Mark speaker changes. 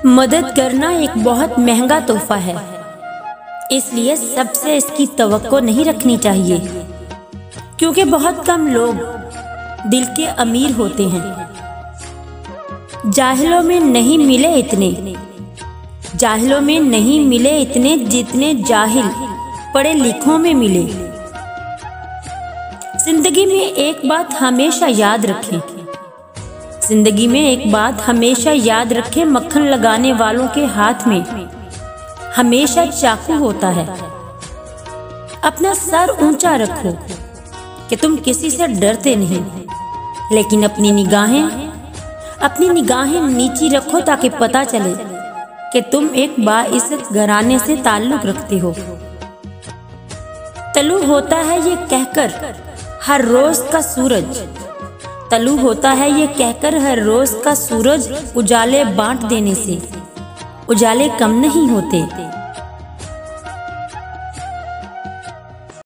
Speaker 1: मदद करना एक बहुत महंगा तोहफा है, इसलिए सबसे इसकी तवक्को नहीं रखनी चाहिए, क्योंकि बहुत कम लोग दिल के अमीर होते हैं। जाहिलों में नहीं मिले इतने जितने जाहिल पढ़े लिखों में मिले। जिंदगी में एक बात हमेशा याद रखें, मक्खन लगाने वालों के हाथ में हमेशा चाकू होता है। अपना सर ऊंचा रखो कि तुम किसी से डरते नहीं, लेकिन अपनी निगाहें नीची रखो ताकि पता चले कि तुम एक बाइज्जत घराने से ताल्लुक रखते हो। तलू होता है ये कहकर हर रोज का सूरज उजाले बांट देने से उजाले कम नहीं होते।